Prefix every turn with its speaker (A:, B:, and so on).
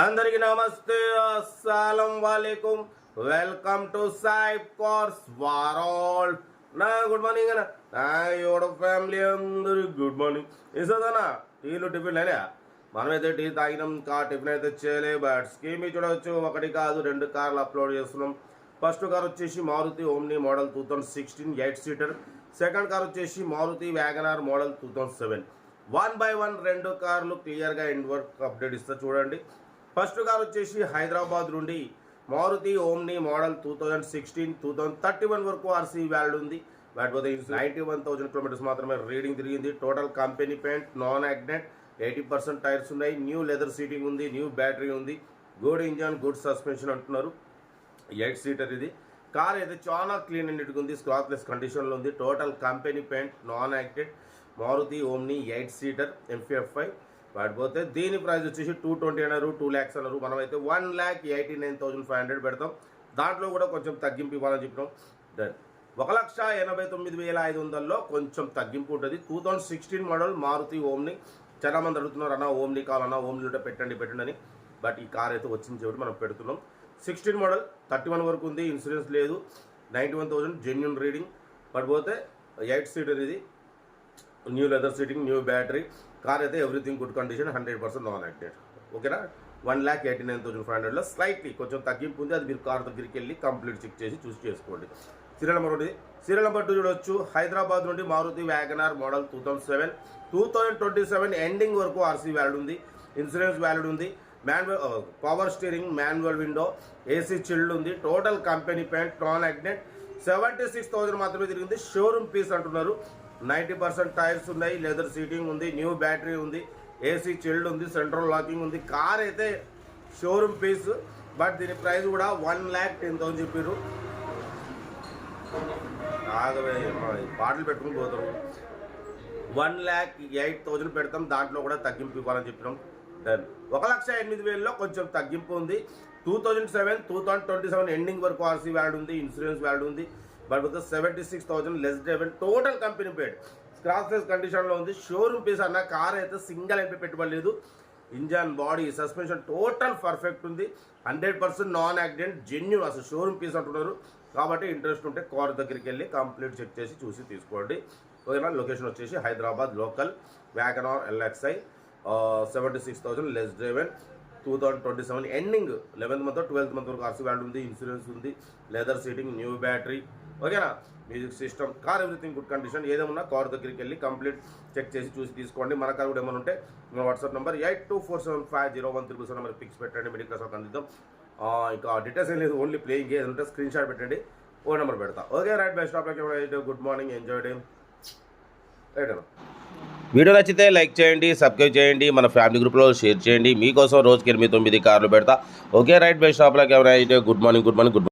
A: అందరికి నమస్తే, అస్సలం వాలేకుం. Welcome to Saib cars world. నా గుడ్ మార్నింగ్ అన్న, నా యోడ ఫ్యామిలీ అందరికి గుడ్ మార్నింగ్. ఇస్తుందన్నా టీలు టిఫిన్ లేనా? మనమైతే టీ తాగినాం, టిఫిన్ అయితే చేయలే. బట్ స్కీమ్ చూడవచ్చు, ఒకటి కాదు రెండు కార్లు అప్లోడ్ చేస్తున్నాం. ఫస్ట్ కార్ వచ్చేసి Maruti Omni model 2016 8 seater. Second car వచ్చేసి మారుతి వ్యాగనార్ మోడల్ 2007. 1 by 1 రెండు కార్లు క్లియర్గా ఎండ్ వర్క్ అప్డేట్ ఇస్తా చూడండి. ఫస్ట్ కార్ వచ్చేసి హైదరాబాద్ నుండి మారుతి ఓమ్ని మోడల్ 2016 2031 వరకు ఆర్సీ వ్యాల్యూ ఉంది. కాకపోతే 91,000 కిలోమీటర్స్ మాత్రమే రీడింగ్ తిరిగింది. Total company paint, non accident, 80% tyres ఉన్నాయి. న్యూ లెదర్ సీటింగ్ ఉంది, న్యూ బ్యాటరీ ఉంది, గుడ్ ఇంజన్, గుడ్ సస్పెన్షన్ అంటున్నారు. 8 సీటర్ ఇది. కార్ అయితే చాలా క్లీన్ అండ్ నీట్గా ఉంది, స్క్రాచ్లెస్ కండిషన్లో ఉంది. Total company paint, non accident, Maruti Omni 8 seater MPF5. వాడిపోతే దీని ప్రైస్ వచ్చేసి 220 అన్నారు, 2 lakhs అన్నారు. మనమైతే 1,89,500 పెడతాం. దాంట్లో కూడా కొంచెం తగ్గింపు ఇవ్వాలని చెప్పినాం. దెన్ 1,89,500లో కొంచెం తగ్గింపు ఉంటుంది. 2016 మోడల్ మారుతి ఓమ్ని. చాలా మంది అడుగుతున్నారు, అన్న ఓమ్ని కావాలన్నా, ఓమ్ని ఉంటే పెట్టండి అని. బట్ ఈ కార్ అయితే వచ్చింది చెప్పి మనం పెడుతున్నాం. 16 మోడల్ 31 వరకు ఉంది, ఇన్సూరెన్స్ లేదు, 91,000 జెన్యున్ రీడింగ్. పడిపోతే 8 సీటర్ ఇది, new leather seating, new battery. Car అయితే everything good condition, 100% non accident. ఓకేనా? 1,89,500లో స్లైట్లీ కొంచెం తగ్గింపు ఉంది. అది మీరు కార్ దగ్గరికి వెళ్ళి కంప్లీట్ చెక్ చేసి చూసి చేసుకోండి. Serial number 1. సీరియల్ నెంబర్ 2 చూడవచ్చు. హైదరాబాద్ నుండి మారుతి వ్యాగనార్ మోడల్ 2007 2027 ఎండింగ్ వరకు ఆర్సీ వ్యాలిడ్ ఉంది, ఇన్సూరెన్స్ వ్యాలిడ్ ఉంది. Power steering, manual window, AC chilled ఉంది. Total company paint, non accident, 76,000 మాత్రమే తిరిగింది. షోరూమ్ పీస్ అంటున్నారు. 90% టైర్స్ ఉన్నాయి, లెదర్ సీటింగ్ ఉంది, న్యూ బ్యాటరీ ఉంది, ఏసీ చిల్డ్ ఉంది, సెంట్రల్ లాకింగ్ ఉంది. కార్ అయితే షోరూమ్ పీస్. బట్ దీని ప్రైస్ కూడా 1,10,000 చెప్పారు. పాటలు పెట్టుకుని పోతారు. 1,08,000 పెడతాం, దాంట్లో కూడా తగ్గింపు ఇవ్వాలని చెప్పినాం. డన్. 1,08,000లో కొంచెం తగ్గింపు ఉంది. 2007 2027 ఎండింగ్ వరకు ఆర్సీ వ్యాలిడ్ ఉంది, ఇన్సూరెన్స్ వ్యాలిడ్ ఉంది. But 76,000 less driven, total company paid, scratchless కండిషన్లో ఉంది. షోరూమ్ పీస్ అన్న. కార్ అయితే సింగిల్ ఎంపీ పెట్టుబడి లేదు. Engine, body, suspension total perfect ఉంది. 100% నాన్ యాక్సిడెంట్, జెన్యూన్, అసలు షోరూమ్ పీస్ అంటున్నారు. కాబట్టి ఇంట్రెస్ట్ ఉంటే కార్ దగ్గరికి వెళ్ళి కంప్లీట్ చెక్ చేసి చూసి తీసుకోండి. ఓకేనా? లొకేషన్ వచ్చేసి Hyderabad local, WagonR LXi, 76,000 less driven, 2027 ending 11th month 12th month వరకు ఆర్సీ వ్యాల్యూ ఉంది, ఇన్సూరెన్స్ ఉంది, లెదర్ సీటింగ్, న్యూ బ్యాటరీ. ఓకేనా? Music system, car everything good condition. ఏదేమన్నా కార్ దగ్గరికి వెళ్ళి కంప్లీట్ చెక్ చేసి చూసి తీసుకోండి. మన కార్ కూడా ఏమైనా ఉంటే మన వాట్సాప్ నెంబర్ 8247501377 నెంబర్ పిక్స్ పెట్టండి, మిడిల్ క్లాస్ అందిద్దాం. ఇంకా డీటెయిల్స్ ఏం లేదు, ఓన్లీ ప్లేయింగ్. ఏది ఉంటే స్క్రీన్ షాట్ పెట్టండి, ఓ నెంబర్ పెడతా. Okay right, by stop. Good morning, enjoy day. Right అన్న. వీడియో నచ్చితే లైక్ చేయండి, సబ్స్క్రైబ్ చేయండి, మన ఫ్యామిలీ గ్రూప్లో షేర్ చేయండి. మీకోసం రోజుకి 8-9 కార్లు పెడతా. Okay right, by stop. Good morning.